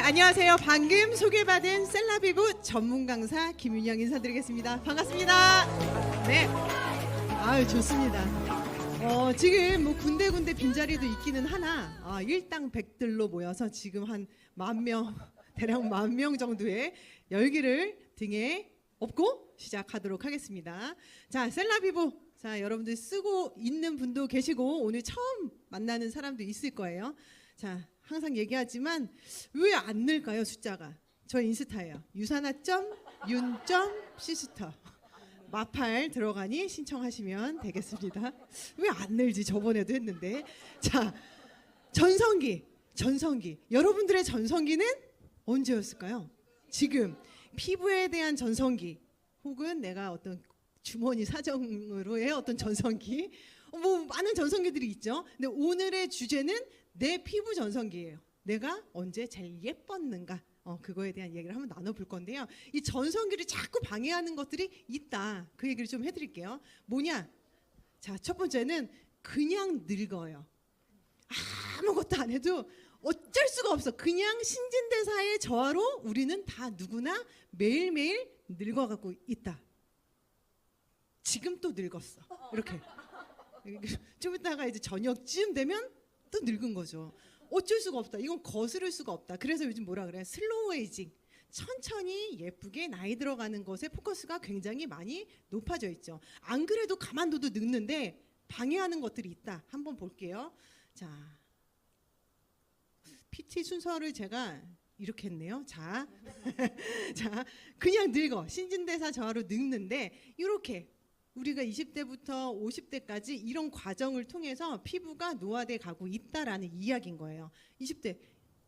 안녕하세요. 방금 소개받은 셀라비브 전문 강사 김윤영 인사드리겠습니다. 반갑습니다. 네. 아유, 좋습니다. 지금 뭐 군데군데 빈자리도 있기는 하나 일당백들로 모여서 지금 한 10,000명, 대략 10,000명 정도의 열기를 등에 업고 시작하도록 하겠습니다. 자, 셀라비브. 자, 여러분들 쓰고 있는 분도 계시고 오늘 처음 만나는 사람도 있을 거예요. 자, 항상 얘기하지만 왜 안 늘까요, 숫자가? 저 인스타예요. 유사나.윤.시스터 마팔 들어가니 신청하시면 되겠습니다. 왜 안 늘지? 저번에도 했는데. 자, 전성기. 여러분들의 전성기는 언제였을까요? 지금 피부에 대한 전성기, 혹은 내가 어떤 주머니 사정으로의 어떤 전성기, 뭐 많은 전성기들이 있죠. 근데 오늘의 주제는 내 피부 전성기예요. 내가 언제 제일 예뻤는가? 그거에 대한 얘기를 한번 나눠볼 건데요. 이 전성기를 자꾸 방해하는 것들이 있다. 그 얘기를 좀 해드릴게요. 뭐냐? 자, 첫 번째는 그냥 늙어요. 아무것도 안 해도 어쩔 수가 없어. 그냥 신진대사의 저하로 우리는 다 누구나 매일매일 늙어가고 있다. 지금 또 늙었어. 이렇게. 좀 이따가 이제 저녁쯤 되면 또 늙은 거죠. 어쩔 수가 없다. 이건 거스를 수가 없다. 그래서 요즘 뭐라 그래요? 슬로우 에이징. 천천히 예쁘게 나이 들어가는 것에 포커스가 굉장히 많이 높아져 있죠. 안 그래도 가만둬도 늙는데 방해하는 것들이 있다. 한번 볼게요. 자, PT 순서를 제가 이렇게 했네요. 자, 자, 그냥 늙어. 신진대사 저하로 늙는데 이렇게 우리가 20대부터 50대까지 이런 과정을 통해서 피부가 노화돼 가고 있다라는 이야기인 거예요. 20대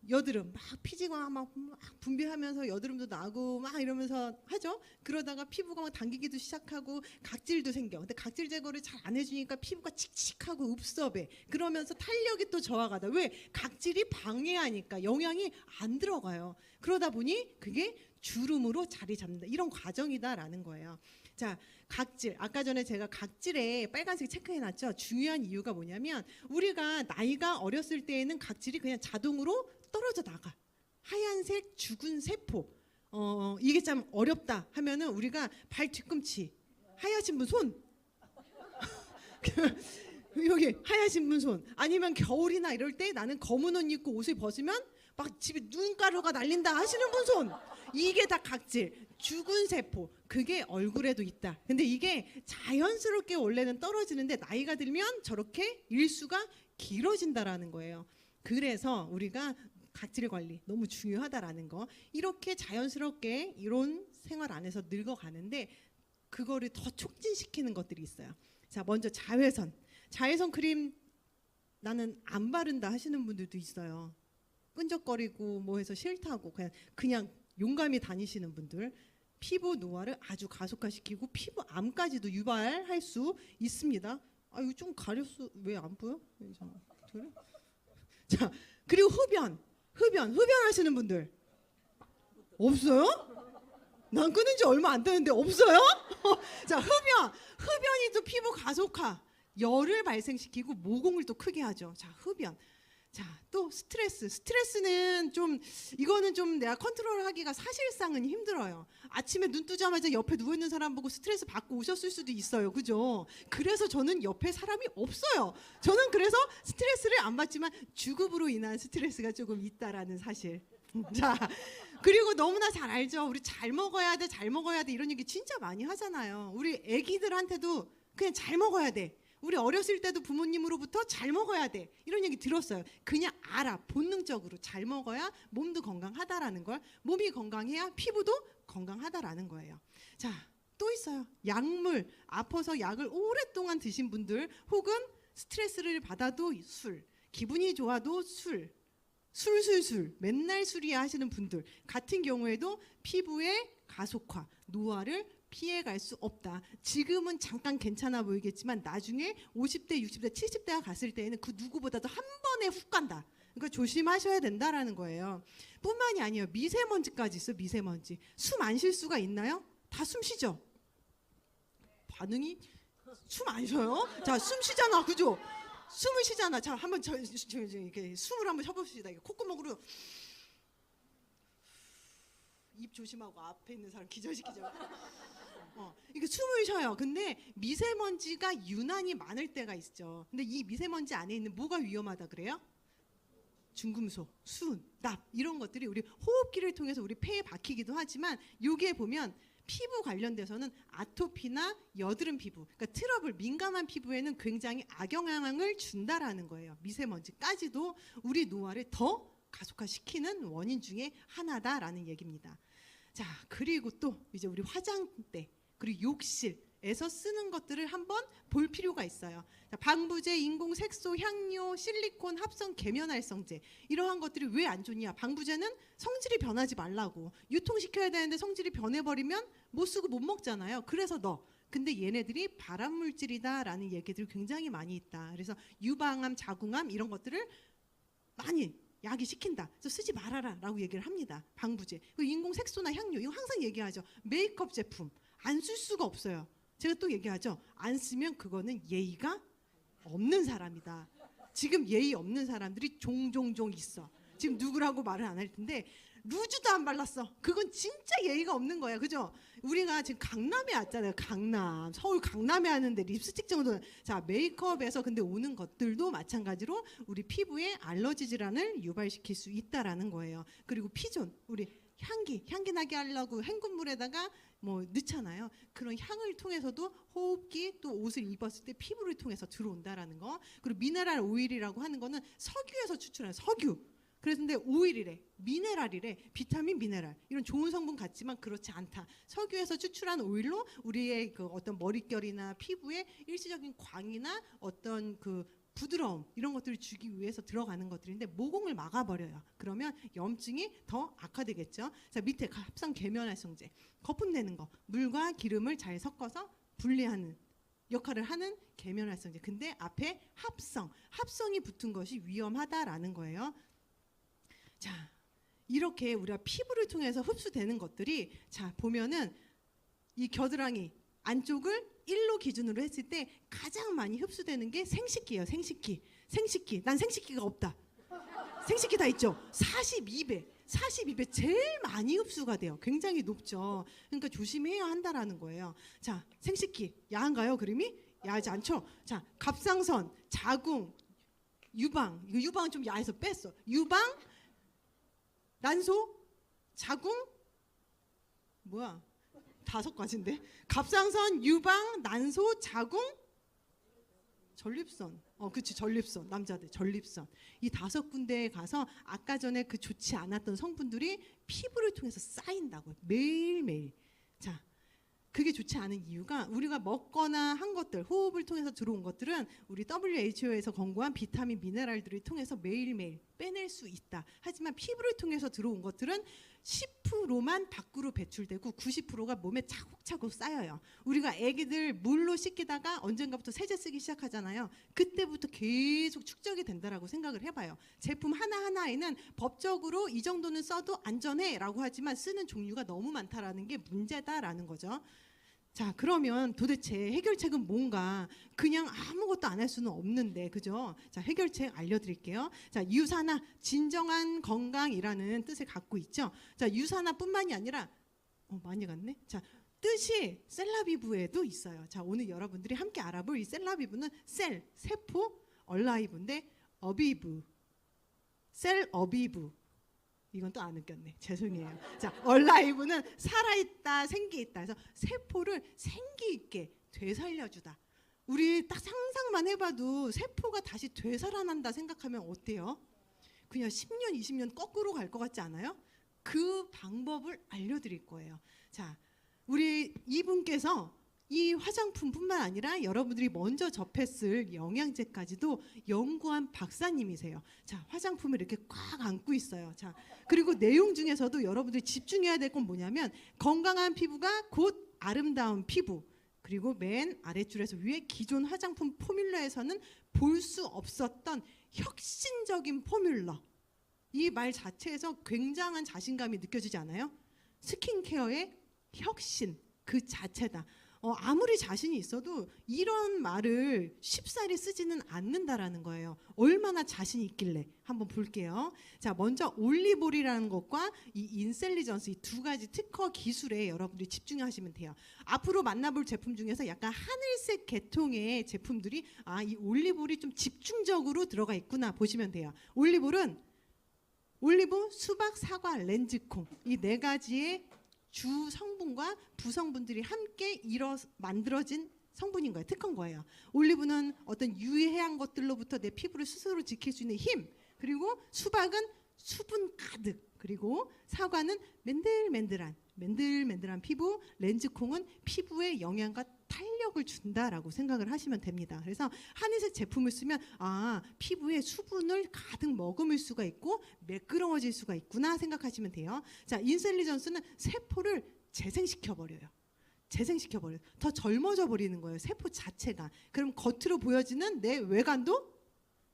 여드름 막 피지가 막 분비하면서 여드름도 나고 막 이러면서 하죠. 그러다가 피부가 막 당기기도 시작하고 각질도 생겨. 근데 각질 제거를 잘 안 해주니까 피부가 칙칙하고 읍섭해. 그러면서 탄력이 또 저하가다. 왜? 각질이 방해하니까 영양이 안 들어가요. 그러다 보니 그게 주름으로 자리 잡는다. 이런 과정이다라는 거예요. 자, 각질. 아까 전에 제가 각질에 빨간색 체크해놨죠. 중요한 이유가 뭐냐면 우리가 나이가 어렸을 때에는 각질이 그냥 자동으로 떨어져 나가. 하얀색 죽은 세포. 이게 참 어렵다 하면은 우리가 발 뒤꿈치 하얀신 분 손. 여기 하얀신 분 손. 아니면 겨울이나 이럴 때 나는 검은 옷 입고 옷을 벗으면 막 집에 눈가루가 날린다 하시는 분 손. 이게 다 각질, 죽은 세포. 그게 얼굴에도 있다. 근데 이게 자연스럽게 원래는 떨어지는데 나이가 들면 저렇게 일수가 길어진다라는 거예요. 그래서 우리가 각질 관리 너무 중요하다라는 거. 이렇게 자연스럽게 이런 생활 안에서 늙어가는데 그거를 더 촉진시키는 것들이 있어요. 자, 먼저 자외선. 자외선 크림 나는 안 바른다 하시는 분들도 있어요. 끈적거리고 뭐 해서 싫다고 그냥 용감히 다니시는 분들, 피부 노화를 아주 가속화시키고 피부암까지도 유발할 수 있습니다. 이거 좀 가렸어. 왜 안 보여? 그래? 자, 그리고 흡연 하시는 분들 없어요? 난 끊은 지 얼마 안 되는데 없어요? 자, 흡연이 또 피부 가속화, 열을 발생시키고 모공을 또 크게 하죠. 자, 흡연. 자, 또 스트레스는 좀 이거는 좀 내가 컨트롤하기가 사실상은 힘들어요. 아침에 눈 뜨자마자 옆에 누워 있는 사람 보고 스트레스 받고 오셨을 수도 있어요. 그죠? 그래서 저는 옆에 사람이 없어요. 저는 그래서 스트레스를 안 받지만 주급으로 인한 스트레스가 조금 있다라는 사실. 자, 그리고 너무나 잘 알죠. 우리 잘 먹어야 돼 이런 얘기 진짜 많이 하잖아요. 우리 애기들한테도 그냥 잘 먹어야 돼. 우리 어렸을 때도 부모님으로부터 잘 먹어야 돼 이런 얘기 들었어요. 그냥 알아. 본능적으로 잘 먹어야 몸도 건강하다라는 걸. 몸이 건강해야 피부도 건강하다라는 거예요. 자, 또 있어요. 약물. 아파서 약을 오랫동안 드신 분들, 혹은 스트레스를 받아도 술, 기분이 좋아도 술 맨날 술이야 하시는 분들 같은 경우에도 피부의 가속화, 노화를 피해갈 수 없다. 지금은 잠깐 괜찮아 보이겠지만 나중에 50대, 60대, 70대가 갔을 때에는 그 누구보다도 한 번에 훅 간다. 그러니까 조심하셔야 된다라는 거예요. 뿐만이 아니에요. 미세먼지까지 있어요. 미세먼지. 숨 안 쉴 수가 있나요? 다 숨 쉬죠? 반응이 숨 안 쉬어요? 자, 숨 쉬잖아. 그죠? 숨을 쉬잖아. 자, 한번 이렇게 숨을 한번 쉬어봅시다. 콧구멍으로 입 조심하고 앞에 있는 사람 기절시키죠. 이게 숨을 쉬어요. 근데 미세먼지가 유난히 많을 때가 있죠. 근데 이 미세먼지 안에 있는 뭐가 위험하다 그래요? 중금속, 수은, 납 이런 것들이 우리 호흡기를 통해서 우리 폐에 박히기도 하지만 여기에 보면 피부 관련돼서는 아토피나 여드름 피부, 그러니까 트러블, 민감한 피부에는 굉장히 악영향을 준다라는 거예요. 미세먼지까지도 우리 노화를 더 가속화시키는 원인 중에 하나다라는 얘기입니다. 자, 그리고 또 이제 우리 화장대 그리고 욕실에서 쓰는 것들을 한번 볼 필요가 있어요. 자, 방부제, 인공 색소, 향료, 실리콘, 합성 계면활성제 이러한 것들이 왜 안 좋냐? 방부제는 성질이 변하지 말라고, 유통시켜야 되는데 성질이 변해버리면 못 쓰고 못 먹잖아요. 그래서 근데 얘네들이 발암물질이다라는 얘기들이 굉장히 많이 있다. 그래서 유방암, 자궁암 이런 것들을 많이 야기시킨다. 그래서 쓰지 말아라 라고 얘기를 합니다. 방부제. 그리고 인공 색소나 향료 이거 항상 얘기하죠. 메이크업 제품 안 쓸 수가 없어요. 제가 또 얘기하죠. 안 쓰면 그거는 예의가 없는 사람이다. 지금 예의 없는 사람들이 종종종 있어. 지금 누구라고 말을 안 할 텐데 루즈도 안 발랐어. 그건 진짜 예의가 없는 거야. 그죠? 우리가 지금 강남에 왔잖아요. 강남. 서울 강남에 왔는데 립스틱 정도는. 자, 메이크업에서 근데 오는 것들도 마찬가지로 우리 피부에 알러지 질환을 유발시킬 수 있다라는 거예요. 그리고 피존, 우리 향기 나게 하려고 헹군물에다가 뭐 넣잖아요. 그런 향을 통해서도 호흡기 또 옷을 입었을 때 피부를 통해서 들어온다라는 거. 그리고 미네랄 오일이라고 하는 거는 석유에서 추출하는 석유. 그런데 오일이래, 미네랄이래, 비타민, 미네랄 이런 좋은 성분 같지만 그렇지 않다. 석유에서 추출한 오일로 우리의 그 어떤 머릿결이나 피부에 일시적인 광이나 어떤 그 부드러움 이런 것들을 주기 위해서 들어가는 것들인데 모공을 막아버려요. 그러면 염증이 더 악화되겠죠. 자, 밑에 합성 계면활성제, 거품 내는 거, 물과 기름을 잘 섞어서 분리하는 역할을 하는 계면활성제. 근데 앞에 합성이 붙은 것이 위험하다라는 거예요. 자, 이렇게 우리가 피부를 통해서 흡수되는 것들이, 자 보면은 이 겨드랑이 안쪽을 1로 기준으로 했을 때 가장 많이 흡수되는 게 생식기예요. 생식기. 난 생식기가 없다. 생식기 다 있죠. 42배 제일 많이 흡수가 돼요. 굉장히 높죠. 그러니까 조심해야 한다라는 거예요. 자, 생식기 야한가요? 그림이 야하지 않죠. 자, 갑상선, 자궁, 유방. 이거 유방은 좀 야해서 뺐어. 유방, 난소, 자궁, 뭐야? 5가지인데. 갑상선, 유방, 난소, 자궁, 전립선. 그치, 전립선. 남자들 전립선. 이 5군데에 가서 아까 전에 그 좋지 않았던 성분들이 피부를 통해서 쌓인다고요. 매일매일. 자, 그게 좋지 않은 이유가 우리가 먹거나 한 것들, 호흡을 통해서 들어온 것들은 우리 WHO에서 권고한 비타민, 미네랄들을 통해서 매일매일 빼낼 수 있다. 하지만 피부를 통해서 들어온 것들은 10%만 밖으로 배출되고 90%가 몸에 차곡차곡 쌓여요. 우리가 애기들 물로 씻기다가 언젠가부터 세제 쓰기 시작하잖아요. 그때부터 계속 축적이 된다라고 생각을 해봐요. 제품 하나하나에는 법적으로 이 정도는 써도 안전해라고 하지만 쓰는 종류가 너무 많다라는 게 문제다라는 거죠. 자, 그러면 도대체 해결책은 뭔가? 그냥 아무것도 안 할 수는 없는데, 그죠? 자, 해결책 알려드릴게요. 자, 유산화, 진정한 건강이라는 뜻을 갖고 있죠. 자, 유산화뿐만이 아니라 많이 갔네. 자, 뜻이 셀라비브에도 있어요. 자, 오늘 여러분들이 함께 알아볼 이 셀라비브는 셀, 세포, 얼라이브인데 어비브, 셀 어비브. 이건 또 안 웃겼네. 죄송해요. 자, 얼라이브는 살아있다, 생기있다. 그래서 세포를 생기있게 되살려주다. 우리 딱 상상만 해봐도 세포가 다시 되살아난다 생각하면 어때요? 그냥 10년, 20년 거꾸로 갈 것 같지 않아요? 그 방법을 알려드릴 거예요. 자, 우리 이분께서 이 화장품뿐만 아니라 여러분들이 먼저 접했을 영양제까지도 연구한 박사님이세요. 자, 화장품을 이렇게 꽉 안고 있어요. 자, 그리고 내용 중에서도 여러분들이 집중해야 될 건 뭐냐면 건강한 피부가 곧 아름다운 피부. 그리고 맨 아랫줄에서 위에 기존 화장품 포뮬러에서는 볼 수 없었던 혁신적인 포뮬러. 이 말 자체에서 굉장한 자신감이 느껴지지 않아요? 스킨케어의 혁신 그 자체다. 아무리 자신이 있어도 이런 말을 쉽사리 쓰지는 않는다라는 거예요. 얼마나 자신이 있길래 한번 볼게요. 자, 먼저 올리볼이라는 것과 이 인셀리전스, 이 두 가지 특허 기술에 여러분들이 집중하시면 돼요. 앞으로 만나볼 제품 중에서 약간 하늘색 계통의 제품들이 이 올리볼이 좀 집중적으로 들어가 있구나 보시면 돼요. 올리볼은 올리브, 수박, 사과, 렌즈콩 이 네 가지의 주 성분과 부성분들이 함께 만들어진 성분인 거예요. 특허인 거예요. 올리브는 어떤 유해한 것들로부터 내 피부를 스스로 지킬 수 있는 힘, 그리고 수박은 수분 가득, 그리고 사과는 맨들맨들한 피부, 렌즈콩은 피부에 영양과 탄력을 준다라고 생각을 하시면 됩니다. 그래서 하늘색 제품을 쓰면 피부에 수분을 가득 머금을 수가 있고 매끄러워질 수가 있구나 생각하시면 돼요. 자, 인셀리전스는 세포를 재생시켜버려요. 더 젊어져 버리는 거예요. 세포 자체가. 그럼 겉으로 보여지는 내 외관도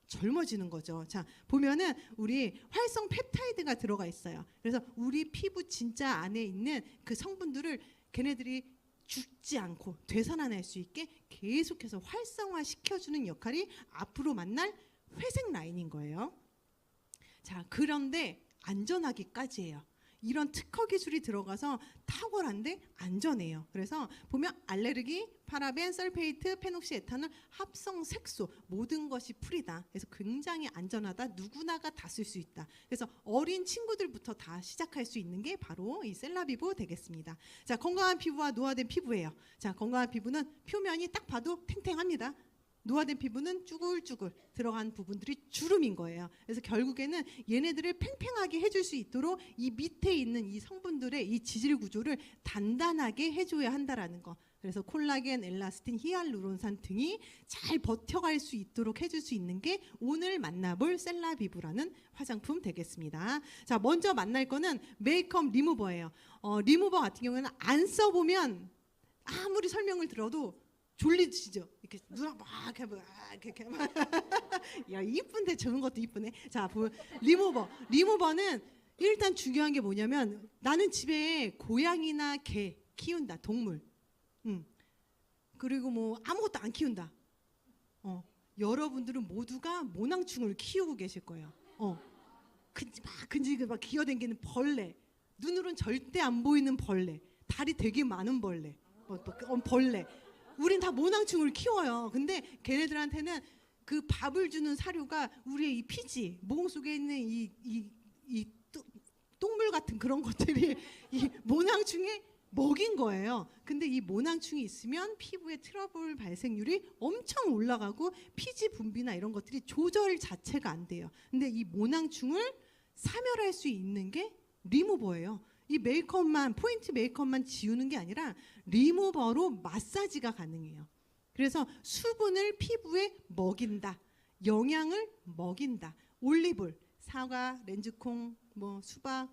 젊어지는 거죠. 자, 보면은 우리 활성 펩타이드가 들어가 있어요. 그래서 우리 피부 진짜 안에 있는 그 성분들을 걔네들이 죽지 않고 되살아날 수 있게 계속해서 활성화 시켜주는 역할이 앞으로 만날 회색 라인인 거예요. 자, 그런데 안전하기까지예요. 이런 특허 기술이 들어가서 탁월한데 안전해요. 그래서 보면 알레르기, 파라벤, 설페이트, 페녹시, 에탄올, 합성 색소 모든 것이 풀이다. 그래서 굉장히 안전하다. 누구나가 다 쓸 수 있다. 그래서 어린 친구들부터 다 시작할 수 있는 게 바로 이 셀라비보 되겠습니다. 자, 건강한 피부와 노화된 피부예요. 자, 건강한 피부는 표면이 딱 봐도 탱탱합니다. 노화된 피부는 쭈글쭈글 들어간 부분들이 주름인 거예요. 그래서 결국에는 얘네들을 팽팽하게 해줄 수 있도록 이 밑에 있는 이 성분들의 이 지질 구조를 단단하게 해줘야 한다라는 거. 그래서 콜라겐, 엘라스틴, 히알루론산 등이 잘 버텨갈 수 있도록 해줄 수 있는 게 오늘 만나볼 셀라비브라는 화장품 되겠습니다. 자, 먼저 만날 거는 메이크업 리무버예요. 리무버 같은 경우에는 안 써보면 아무리 설명을 들어도 졸리시죠? 이렇게 누나 막 이렇게 야, 이쁜데 저런 것도 이쁘네. 자, 리무버는 일단 중요한 게 뭐냐면 나는 집에 고양이나 개 키운다, 동물. 그리고 뭐 아무것도 안 키운다. 여러분들은 모두가 모낭충을 키우고 계실 거예요. 막 기어다니는 벌레, 눈으로는 절대 안 보이는 벌레, 다리 되게 많은 벌레, 벌레. 우린 다 모낭충을 키워요. 근데 걔네들한테는 그 밥을 주는 사료가 우리의 이 피지, 모공 속에 있는 이 똥물 같은 그런 것들이 이 모낭충의 먹인 거예요. 근데 이 모낭충이 있으면 피부의 트러블 발생률이 엄청 올라가고 피지 분비나 이런 것들이 조절 자체가 안 돼요. 근데 이 모낭충을 사멸할 수 있는 게 리무버예요. 이 메이크업만, 포인트 메이크업만 지우는 게 아니라 리무버로 마사지가 가능해요. 그래서 수분을 피부에 먹인다, 영양을 먹인다. 올리브, 사과, 렌즈콩, 수박,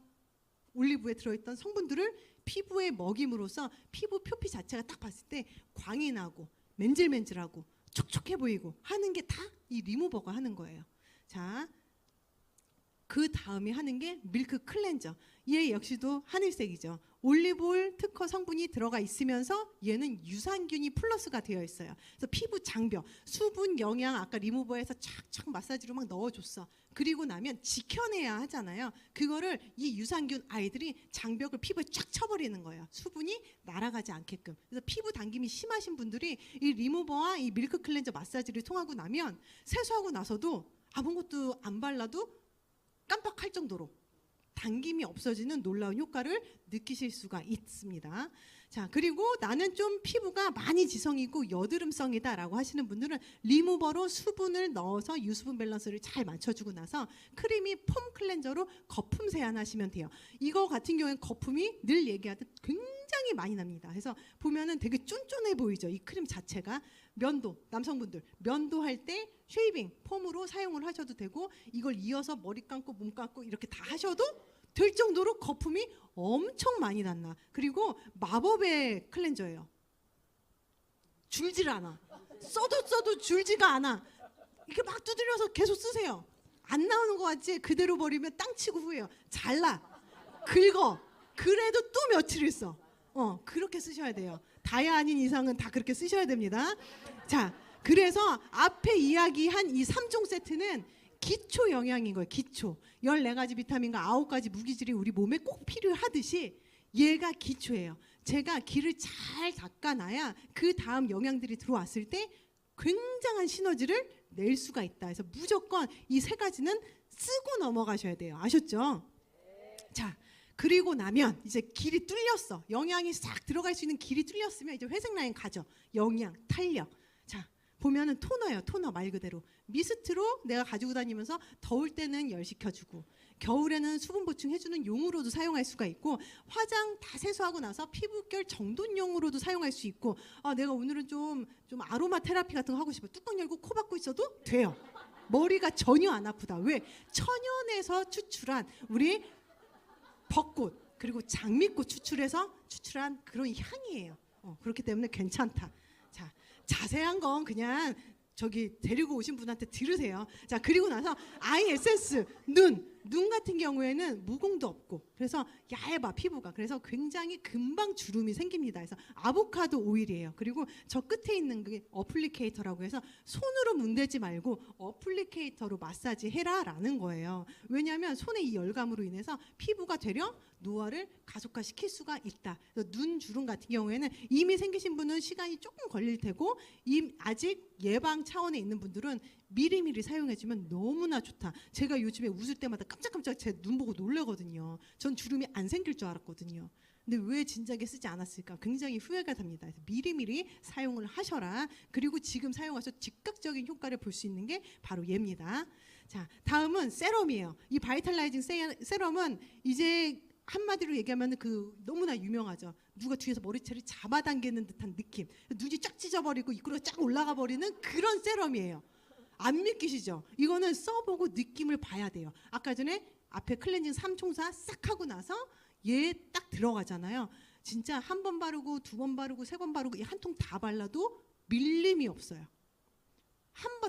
올리브에 들어있던 성분들을 피부에 먹임으로써 피부 표피 자체가 딱 봤을 때 광이 나고 맨질맨질하고 촉촉해 보이고 하는 게 다 이 리무버가 하는 거예요. 자, 그 다음에 하는 게 밀크 클렌저. 얘 역시도 하늘색이죠. 올리브오일 특허 성분이 들어가 있으면서 얘는 유산균이 플러스가 되어 있어요. 그래서 피부 장벽, 수분, 영양 아까 리무버에서 착착 마사지로 막 넣어줬어. 그리고 나면 지켜내야 하잖아요. 그거를 이 유산균 아이들이 장벽을 피부에 쫙 쳐버리는 거예요. 수분이 날아가지 않게끔. 그래서 피부 당김이 심하신 분들이 이 리무버와 이 밀크 클렌저 마사지를 통하고 나면 세수하고 나서도 아무것도 안 발라도 깜빡할 정도로 당김이 없어지는 놀라운 효과를 느끼실 수가 있습니다. 자, 그리고 나는 좀 피부가 많이 지성이고 여드름성이다라고 하시는 분들은 리무버로 수분을 넣어서 유수분 밸런스를 잘 맞춰주고 나서 크리미 폼 클렌저로 거품 세안하시면 돼요. 이거 같은 경우에는 거품이 늘 얘기하듯 굉장히 많이 납니다. 그래서 보면은 되게 쫀쫀해 보이죠. 이 크림 자체가. 면도, 남성분들 면도할 때 쉐이빙 폼으로 사용을 하셔도 되고 이걸 이어서 머리 감고 몸 감고 이렇게 다 하셔도 될 정도로 거품이 엄청 많이 났나. 그리고 마법의 클렌저예요. 줄질 않아. 써도 줄지가 않아. 이렇게 막 두드려서 계속 쓰세요. 안 나오는 거 같지? 그대로 버리면 땅 치고 후회요. 잘라, 긁어. 그래도 또 며칠 있어. 그렇게 쓰셔야 돼요. 다야 아닌 이상은 다 그렇게 쓰셔야 됩니다. 자, 그래서 앞에 이야기한 이 3종 세트는 기초 영양인 거예요. 기초. 14가지 비타민과 9가지 무기질이 우리 몸에 꼭 필요하듯이 얘가 기초예요. 제가 기를 잘 닦아놔야 그 다음 영양들이 들어왔을 때 굉장한 시너지를 낼 수가 있다. 그래서 무조건 이 3가지는 쓰고 넘어가셔야 돼요. 아셨죠? 자, 그리고 나면 이제 길이 뚫렸어. 영양이 싹 들어갈 수 있는 길이 뚫렸으면 이제 회색 라인 가죠. 영양, 탄력. 자, 보면은 토너예요. 토너 말 그대로. 미스트로 내가 가지고 다니면서 더울 때는 열 식혀주고 겨울에는 수분 보충해주는 용으로도 사용할 수가 있고 화장 다 세수하고 나서 피부결 정돈용으로도 사용할 수 있고 내가 오늘은 좀 아로마 테라피 같은 거 하고 싶어. 뚜껑 열고 코 박고 있어도 돼요. 머리가 전혀 안 아프다. 왜? 천연에서 추출한 우리 벚꽃 그리고 장미꽃 추출한 그런 향이에요. 그렇기 때문에 괜찮다. 자, 자세한 건 그냥 저기 데리고 오신 분한테 들으세요. 자, 그리고 나서 아이 에센스 눈 같은 경우에는 모공도 없고 그래서 얇아 피부가. 그래서 굉장히 금방 주름이 생깁니다. 그래서 아보카도 오일이에요. 그리고 저 끝에 있는 게 어플리케이터라고 해서 손으로 문대지 말고 어플리케이터로 마사지 해라라는 거예요. 왜냐하면 손의 이 열감으로 인해서 피부가 되려 노화를 가속화시킬 수가 있다. 그래서 눈 주름 같은 경우에는 이미 생기신 분은 시간이 조금 걸릴 테고 아직 예방 차원에 있는 분들은 미리미리 사용해주면 너무나 좋다. 제가 요즘에 웃을 때마다 깜짝깜짝 제 눈 보고 놀라거든요. 전 주름이 안 생길 줄 알았거든요. 근데 왜 진작에 쓰지 않았을까? 굉장히 후회가 됩니다. 그래서 미리미리 사용을 하셔라. 그리고 지금 사용하셔서 즉각적인 효과를 볼 수 있는 게 바로 얘입니다. 자, 다음은 세럼이에요. 이 바이탈라이징 세럼은 이제 한마디로 얘기하면 너무나 유명하죠. 누가 뒤에서 머리채를 잡아당기는 듯한 느낌. 눈이 쫙 찢어버리고 입구로 쫙 올라가 버리는 그런 세럼이에요. 안 믿기시죠? 이거는 써보고 느낌을 봐야 돼요. 아까 전에 앞에 클렌징 3총사 싹 하고 나서 얘 딱 들어가잖아요. 진짜 한 번 바르고 2번 바르고 3번 바르고 한 통 다 발라도 밀림이 없어요. 한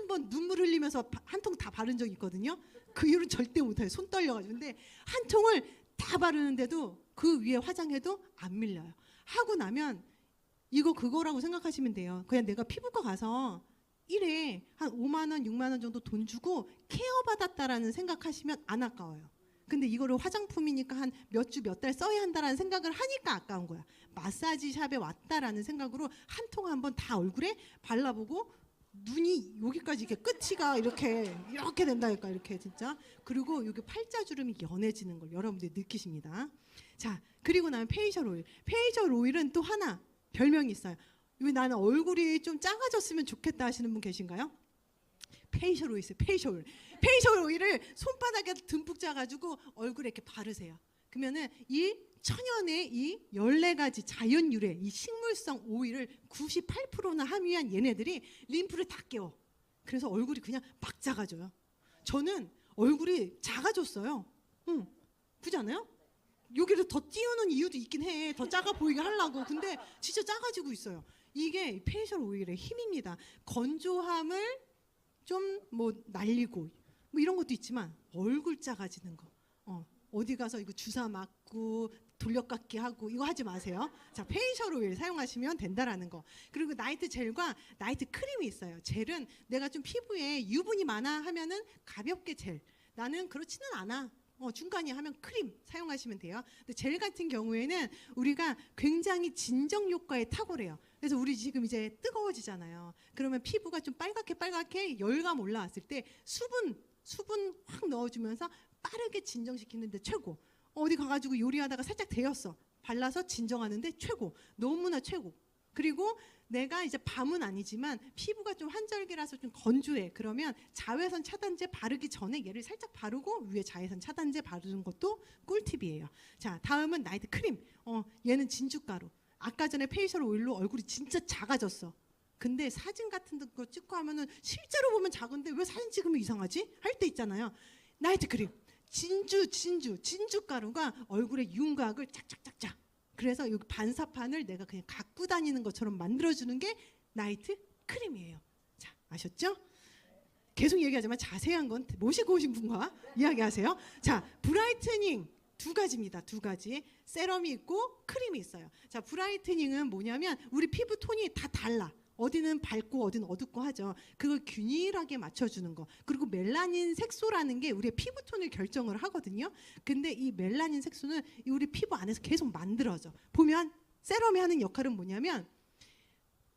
번 눈물 흘리면서 한 통 다 바른 적 있거든요. 그 이후로 절대 못해요. 손 떨려가지고. 근데 한 통을 다 바르는데도 그 위에 화장해도 안 밀려요. 하고 나면 이거 그거라고 생각하시면 돼요. 그냥 내가 피부과 가서 1회 한 5만 원, 6만 원 정도 돈 주고 케어 받았다라는 생각하시면 안 아까워요. 근데 이거를 화장품이니까 한 몇 주 몇 달 써야 한다라는 생각을 하니까 아까운 거야. 마사지 샵에 왔다라는 생각으로 한 통 한번 다 얼굴에 발라보고 눈이 여기까지 이렇게 끝이가 이렇게 된다니까 이렇게 진짜. 그리고 여기 팔자주름이 연해지는 걸 여러분들이 느끼십니다. 자, 그리고 나면 페이셜 오일. 페이셜 오일은 또 하나 별명이 있어요. 왜 나는 얼굴이 좀 작아졌으면 좋겠다 하시는 분 계신가요? 페이셜 오일 있어요. 페이셜 오일. 페이셜 오일을 손바닥에 듬뿍 짜가지고 얼굴에 이렇게 바르세요. 그러면은 이 천연의 이 14가지 자연 유래 이 식물성 오일을 98%나 함유한 얘네들이 림프를 다 깨워. 그래서 얼굴이 그냥 막 작아져요. 저는 얼굴이 작아졌어요. 그렇지 않아요? 여기를 더 띄우는 이유도 있긴 해. 더 작아 보이게 하려고. 근데 진짜 작아지고 있어요. 이게 페이셜 오일의 힘입니다. 건조함을 좀 날리고 이런 것도 있지만 얼굴 작아지는 거. 어디 가서 이거 주사 맞고 돌려깎기 하고 이거 하지 마세요. 자, 페이셜 오일 사용하시면 된다라는 거. 그리고 나이트 젤과 나이트 크림이 있어요. 젤은 내가 좀 피부에 유분이 많아 하면은 가볍게 젤. 나는 그렇지는 않아. 중간이 하면 크림 사용하시면 돼요. 근데 젤 같은 경우에는 우리가 굉장히 진정 효과에 탁월해요. 그래서 우리 지금 이제 뜨거워지잖아요. 그러면 피부가 좀 빨갛게 열감 올라왔을 때 수분 확 넣어주면서 빠르게 진정시키는데 최고. 어디 가가지고 요리하다가 살짝 데였어. 발라서 진정하는데 최고. 너무나 최고. 그리고 내가 이제 밤은 아니지만 피부가 좀 한절기라서 좀 건조해. 그러면 자외선 차단제 바르기 전에 얘를 살짝 바르고 위에 자외선 차단제 바르는 것도 꿀팁이에요. 자, 다음은 나이트 크림. 얘는 진주가루. 아까 전에 페이셜 오일로 얼굴이 진짜 작아졌어. 근데 사진 같은 거 찍고 하면은 실제로 보면 작은데 왜 사진 찍으면 이상하지? 할 때 있잖아요. 나이트 크림. 진주가루가 얼굴에 윤곽을 짝짝짝짝. 그래서 여기 반사판을 내가 그냥 갖고 다니는 것처럼 만들어주는 게 나이트 크림이에요. 자, 아셨죠? 계속 얘기하지만 자세한 건 모시고 오신 분과 이야기하세요. 자, 브라이트닝 두 가지입니다. 두 가지. 세럼이 있고 크림이 있어요. 자, 브라이트닝은 뭐냐면 우리 피부 톤이 다 달라. 어디는 밝고 어디는 어둡고 하죠. 그걸 균일하게 맞춰주는 거. 그리고 멜라닌 색소라는 게 우리의 피부 톤을 결정을 하거든요. 근데 이 멜라닌 색소는 우리 피부 안에서 계속 만들어져. 보면 세럼이 하는 역할은 뭐냐면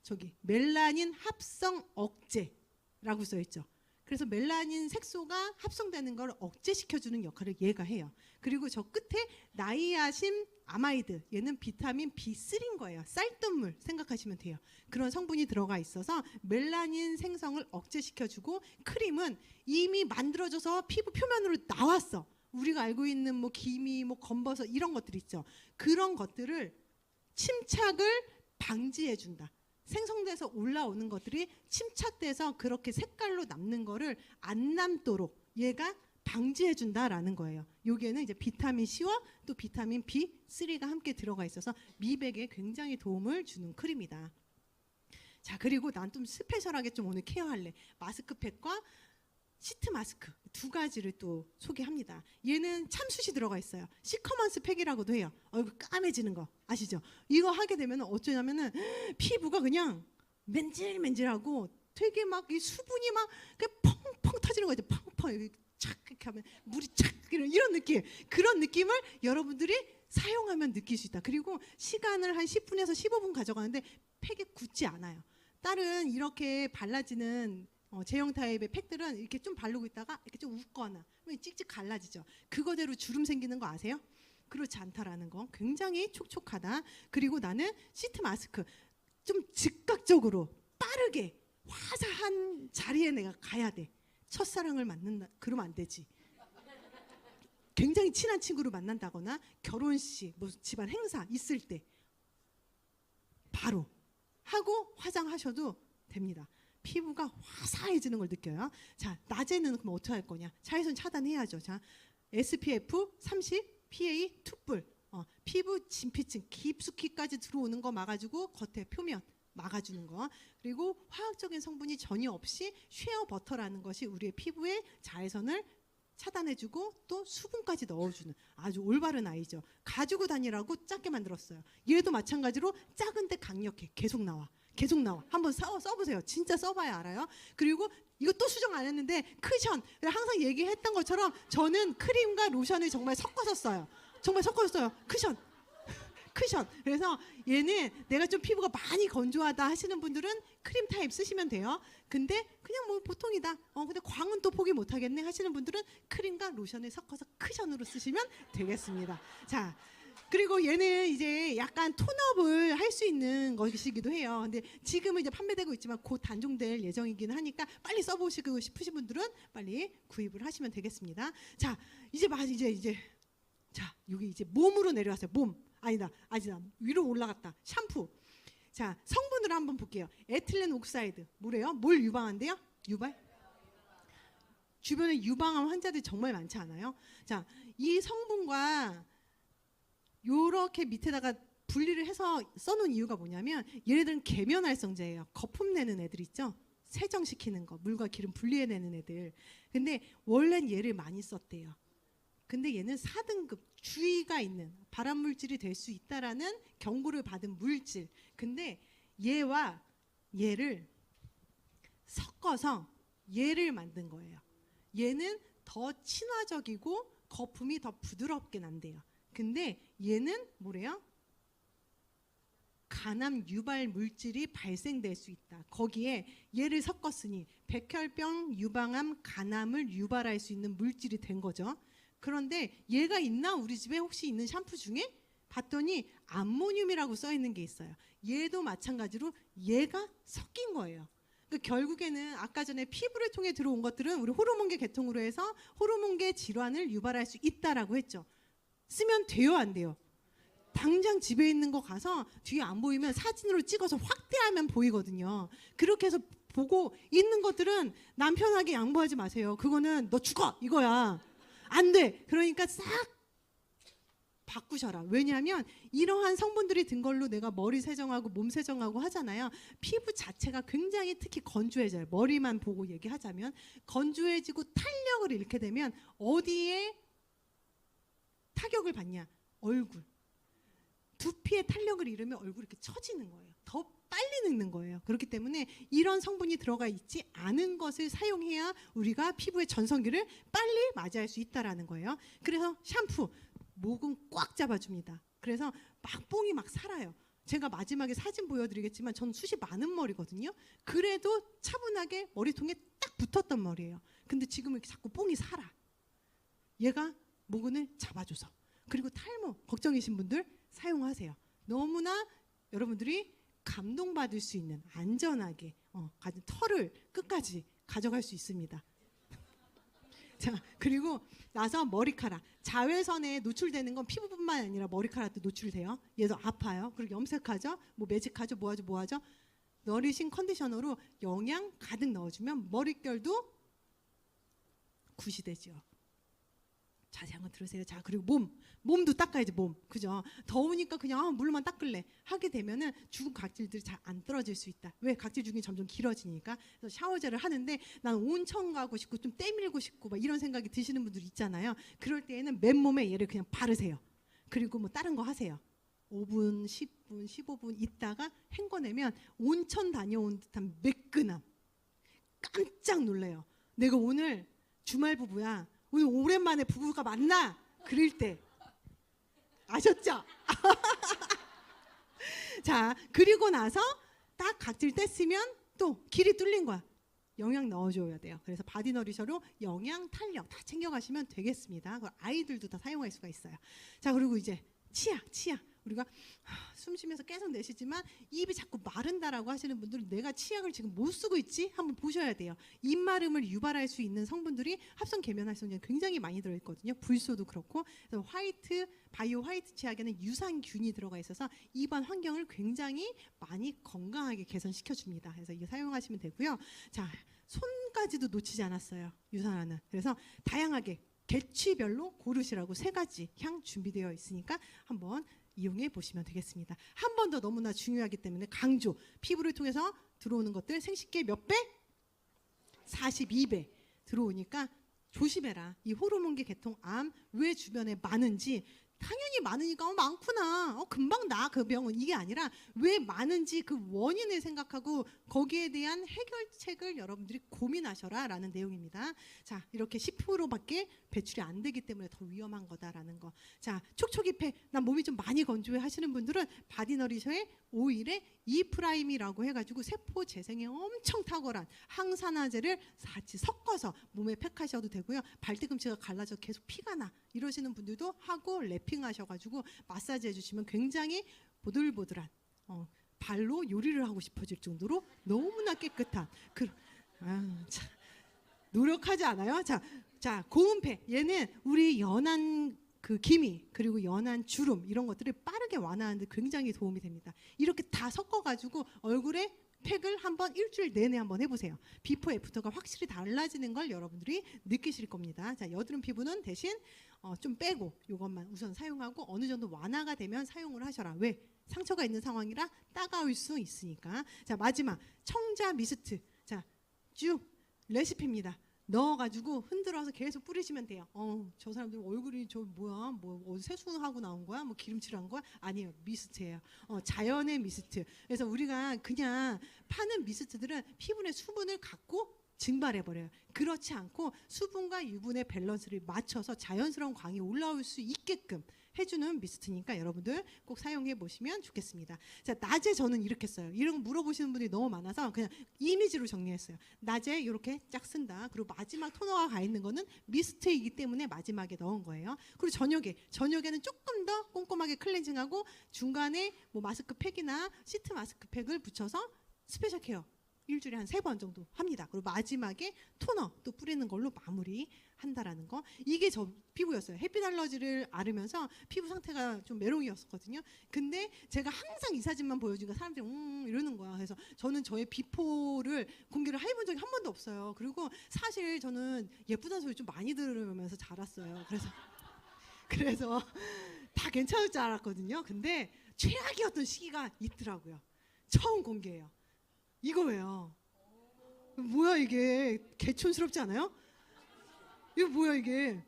저기 멜라닌 합성 억제라고 써있죠. 그래서 멜라닌 색소가 합성되는 걸 억제시켜주는 역할을 얘가 해요. 그리고 저 끝에 나이아신 아마이드, 얘는 비타민 B3인 거예요. 쌀뜨물 생각하시면 돼요. 그런 성분이 들어가 있어서 멜라닌 생성을 억제시켜주고, 크림은 이미 만들어져서 피부 표면으로 나왔어. 우리가 알고 있는 뭐 기미, 뭐 검버섯 이런 것들 있죠. 그런 것들을 침착을 방지해준다. 생성돼서 올라오는 것들이 침착돼서 그렇게 색깔로 남는 거를 안 남도록 얘가 방지해준다라는 거예요. 여기에는 이제 비타민 C와 또 비타민 B3가 함께 들어가 있어서 미백에 굉장히 도움을 주는 크림이다. 자, 그리고 난 좀 스페셜하게 좀 오늘 케어할래. 마스크팩과 시트 마스크 두 가지를 또 소개합니다. 얘는 참숯이 들어가 있어요. 시커먼스 팩이라고도 해요. 얼굴 까매지는 거 아시죠? 이거 하게 되면 어쩌냐면은 피부가 그냥 맨질맨질하고 되게 막 이 수분이 막 펑펑 터지는 거죠. 펑펑 착 이렇게 하면 물이 착 이런 느낌. 그런 느낌을 여러분들이 사용하면 느낄 수 있다. 그리고 시간을 한 10분에서 15분 가져가는데 팩이 굳지 않아요. 다른 이렇게 발라지는 제형 타입의 팩들은 이렇게 좀 바르고 있다가 이렇게 좀 웃거나 찍찍 갈라지죠. 그거대로 주름 생기는 거 아세요? 그렇지 않다라는 거. 굉장히 촉촉하다. 그리고 나는 시트 마스크 좀 즉각적으로 빠르게 화사한 자리에 내가 가야 돼. 첫사랑을 만난다 그러면 안 되지. 굉장히 친한 친구를 만난다거나 결혼식, 뭐 집안 행사 있을 때 바로 하고 화장하셔도 됩니다. 피부가 화사해지는 걸 느껴요. 자, 낮에는 그럼 어떻게 할 거냐? 자외선 차단해야죠. 자, SPF 30, PA 투뿔. 피부 진피층 깊숙이까지 들어오는 거 막아주고 겉에 표면 막아주는 거. 그리고 화학적인 성분이 전혀 없이 쉐어 버터라는 것이 우리의 피부에 자외선을 차단해주고 또 수분까지 넣어주는 아주 올바른 아이죠. 가지고 다니라고 작게 만들었어요. 얘도 마찬가지로 작은데 강력해. 계속 나와. 한번 써보세요. 진짜 써봐야 알아요. 그리고 이거 또 수정 안 했는데 크션. 항상 얘기했던 것처럼 저는 크림과 로션을 정말 섞어서 써요. 크션. 그래서 얘는 내가 좀 피부가 많이 건조하다 하시는 분들은 크림 타입 쓰시면 돼요. 근데 그냥 뭐 보통이다. 근데 광은 또 포기 못 하겠네 하시는 분들은 크림과 로션을 섞어서 크션으로 쓰시면 되겠습니다. 자, 그리고 얘는 이제 약간 톤업을 할 수 있는 것이기도 해요. 근데 지금은 이제 판매되고 있지만 곧 단종될 예정이긴 하니까 빨리 써보시고 싶으신 분들은 빨리 구입을 하시면 되겠습니다. 자, 이제 자, 여기 이제 몸으로 내려왔어요. 몸. 아니다. 위로 올라갔다. 샴푸. 자, 성분을 한번 볼게요. 에틸렌 옥사이드. 뭐래요? 뭘 유방한대요? 유발? 주변에 유방암 환자들이 정말 많지 않아요? 자, 이 성분과 요렇게 밑에다가 분리를 해서 써놓은 이유가 뭐냐면 얘네들은 계면활성제예요. 거품 내는 애들 있죠? 세정시키는 거, 물과 기름 분리해내는 애들. 근데 원래는 얘를 많이 썼대요. 근데 얘는 4등급 주의가 있는 발암물질이 될 수 있다라는 경고를 받은 물질. 근데 얘와 얘를 섞어서 얘를 만든 거예요. 얘는 더 친화적이고 거품이 더 부드럽게 난대요. 근데 얘는 뭐래요? 간암 유발 물질이 발생될 수 있다. 거기에 얘를 섞었으니 백혈병, 유방암, 간암을 유발할 수 있는 물질이 된 거죠. 그런데 얘가 있나? 우리 집에 혹시 있는 샴푸 중에? 봤더니 암모늄이라고 써 있는 게 있어요. 얘도 마찬가지로 얘가 섞인 거예요. 그러니까 결국에는 아까 전에 피부를 통해 들어온 것들은 우리 호르몬계 계통으로 해서 호르몬계 질환을 유발할 수 있다라고 했죠. 쓰면 돼요, 안 돼요? 당장 집에 있는 거 가서 뒤에 안 보이면 사진으로 찍어서 확대하면 보이거든요. 그렇게 해서 보고 있는 것들은 남편에게 양보하지 마세요. 그거는 너 죽어 이거야. 안 돼. 그러니까 싹 바꾸셔라. 왜냐하면 이러한 성분들이 든 걸로 내가 머리 세정하고 몸 세정하고 하잖아요. 피부 자체가 굉장히 특히 건조해져요. 머리만 보고 얘기하자면 건조해지고 탄력을 잃게 되면 어디에 타격을 받냐? 얼굴. 두피에 탄력을 잃으면 얼굴이 이렇게 처지는 거예요. 더 빨리 늙는 거예요. 그렇기 때문에 이런 성분이 들어가 있지 않은 것을 사용해야 우리가 피부의 전성기를 빨리 맞이할 수 있다라는 거예요. 그래서 샴푸, 목은 꽉 잡아줍니다. 그래서 막 뽕이 막 살아요. 제가 마지막에 사진 보여드리겠지만 저는 숱이 많은 머리거든요. 그래도 차분하게 머리통에 딱 붙었던 머리예요. 근데 지금 이렇게 자꾸 뽕이 살아. 얘가 모근을 잡아줘서. 그리고 탈모 걱정이신 분들 사용하세요. 너무나 여러분들이 감동받을 수 있는 안전하게 가진 털을 끝까지 가져갈 수 있습니다. 자, 그리고 나서 머리카락. 자외선에 노출되는 건 피부뿐만 아니라 머리카락도 노출돼요. 얘도 아파요. 그리고 염색하죠. 뭐 매직하죠. 뭐하죠. 너리싱 컨디셔너로 영양 가득 넣어주면 머릿결도 굿이 되죠. 자세한 거 들으세요. 자, 그리고 몸도 닦아야지. 몸, 그죠? 더우니까 그냥 물로만 닦을래 하게 되면은 죽은 각질들이 잘 안 떨어질 수 있다. 왜? 각질 중이 점점 길어지니까. 그래서 샤워젤을 하는데 난 온천 가고 싶고 좀 때밀고 싶고 막 이런 생각이 드시는 분들 있잖아요. 그럴 때에는 맨몸에 얘를 그냥 바르세요. 그리고 뭐 다른 거 하세요. 5분, 10분, 15분 있다가 헹궈내면 온천 다녀온 듯한 매끈함. 깜짝 놀래요. 내가 오늘 주말 부부야. 오늘 오랜만에 부부가 만나. 그럴 때 아셨죠? 자, 그리고 나서 딱 각질 뗐으면 또 길이 뚫린 거야. 영양 넣어줘야 돼요. 그래서 바디너리셔로 영양, 탄력 다 챙겨가시면 되겠습니다. 아이들도 다 사용할 수가 있어요. 자, 그리고 이제 치약. 우리가 숨 쉬면서 계속 내쉬지만 입이 자꾸 마른다라고 하시는 분들은 내가 치약을 지금 못 쓰고 있지? 한번 보셔야 돼요. 입마름을 유발할 수 있는 성분들이 합성 계면 활성제에 굉장히 많이 들어있거든요. 불소도 그렇고. 그래서 바이오 화이트 치약에는 유산균이 들어가 있어서 입안 환경을 굉장히 많이 건강하게 개선시켜줍니다. 그래서 이거 사용하시면 되고요. 자, 손까지도 놓치지 않았어요. 유산화는. 그래서 다양하게 개취별로 고르시라고 3가지 향 준비되어 있으니까 한번 이용해 보시면 되겠습니다. 한 번 더 너무나 중요하기 때문에 강조. 피부를 통해서 들어오는 것들 생식기의 몇 배? 42배 들어오니까 조심해라. 이 호르몬계 계통암 왜 주변에 많은지 당연히 많으니까 많구나. 금방 나 그 병은 이게 아니라 왜 많은지 그 원인을 생각하고 거기에 대한 해결책을 여러분들이 고민하셔라라는 내용입니다. 자, 이렇게 10%밖에 배출이 안 되기 때문에 더 위험한 거다라는 거. 자, 촉촉이패. 난 몸이 좀 많이 건조해 하시는 분들은 바디너리셔의 오일에 E프라임이라고 해가지고 세포 재생에 엄청 탁월한 항산화제를 같이 섞어서 몸에 팩하셔도 되고요. 발뒤꿈치가 갈라져 계속 피가 나 이러시는 분들도 하고 랩핑하셔가지고 마사지 해주시면 굉장히 보들보들한 발로 요리를 하고 싶어질 정도로 너무나 깨끗한 참, 노력하지 않아요? 자, 고운패. 얘는 우리 연한 그 기미 그리고 연한 주름 이런 것들을 빠르게 완화하는 데 굉장히 도움이 됩니다. 이렇게 다 섞어가지고 얼굴에 팩을 한번 일주일 내내 한번 해보세요. 비포 애프터가 확실히 달라지는 걸 여러분들이 느끼실 겁니다. 자, 여드름 피부는 대신 좀 빼고 이것만 우선 사용하고 어느 정도 완화가 되면 사용을 하셔라. 왜? 상처가 있는 상황이라 따가울 수 있으니까. 자, 마지막 청자 미스트. 자, 쭉 레시피입니다. 넣어가지고 흔들어서 계속 뿌리시면 돼요. 저 사람들 얼굴이 저 뭐야? 뭐 세수하고 나온 거야? 뭐 기름칠한 거야? 아니에요. 미스트예요. 자연의 미스트. 그래서 우리가 그냥 파는 미스트들은 피부의 수분을 갖고 증발해버려요. 그렇지 않고 수분과 유분의 밸런스를 맞춰서 자연스러운 광이 올라올 수 있게끔 해주는 미스트니까 여러분들 꼭 사용해 보시면 좋겠습니다. 자, 낮에 저는 이렇게 써요. 이런 거 물어보시는 분들이 너무 많아서 그냥 이미지로 정리했어요. 낮에 이렇게 쫙 쓴다. 그리고 마지막 토너가 가 있는 거는 미스트이기 때문에 마지막에 넣은 거예요. 그리고 저녁에는 조금 더 꼼꼼하게 클렌징하고 중간에 뭐 마스크팩이나 시트 마스크팩을 붙여서 스페셜 케어 일주일에 한 3번 정도 합니다. 그리고 마지막에 토너 또 뿌리는 걸로 마무리 한다라는 거. 이게 저 피부였어요. 햇빛 알러지를 앓으면서 피부 상태가 좀 메롱이었거든요. 근데 제가 항상 이 사진만 보여주니까 사람들이 이러는 거야. 그래서 저는 저의 비포를 공개를 해본 적이 한 번도 없어요. 그리고 사실 저는 예쁘다는 소리 좀 많이 들으면서 자랐어요. 그래서 다 괜찮을 줄 알았거든요. 근데 최악이었던 시기가 있더라고요. 처음 공개해요. 이거 왜요? 뭐야 이게? 개촌스럽지 않아요? 이거 뭐야 이게?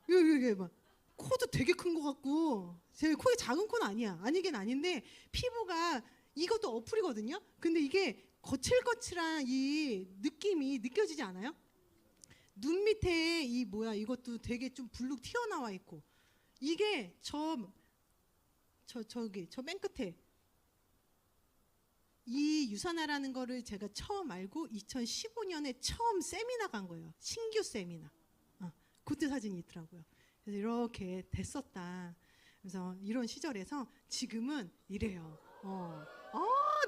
이게 막 코도 되게 큰 것 같고 제 코가 작은 코는 아니야. 아니긴 아닌데 피부가 이것도 어플이거든요. 근데 이게 거칠거칠한 이 느낌이 느껴지지 않아요? 눈 밑에 이 뭐야 이것도 되게 좀 불룩 튀어나와 있고 이게 저기 저 맨 끝에 이 유산화라는 거를 제가 처음 알고 2015년에 처음 세미나 간 거예요. 신규 세미나. 그때 사진이 있더라고요. 그래서 이렇게 됐었다. 그래서 이런 시절에서 지금은 이래요.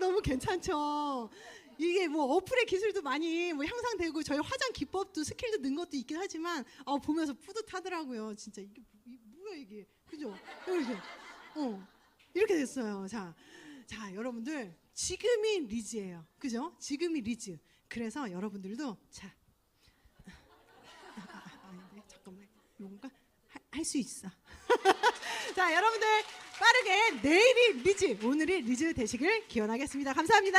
너무 괜찮죠. 이게 뭐 어플의 기술도 많이 뭐 향상되고 저희 화장 기법도 스킬도 는 것도 있긴 하지만 보면서 뿌듯하더라고요. 진짜 이게 뭐야 이게 그죠? 이렇게 됐어요. 자 여러분들 지금이 리즈예요. 그죠? 지금이 리즈. 그래서 여러분들도 자 잠깐만 이건가? 할 수 있어. 자 여러분들 빠르게 내일이 리즈 오늘이 리즈 되시길 기원하겠습니다. 감사합니다.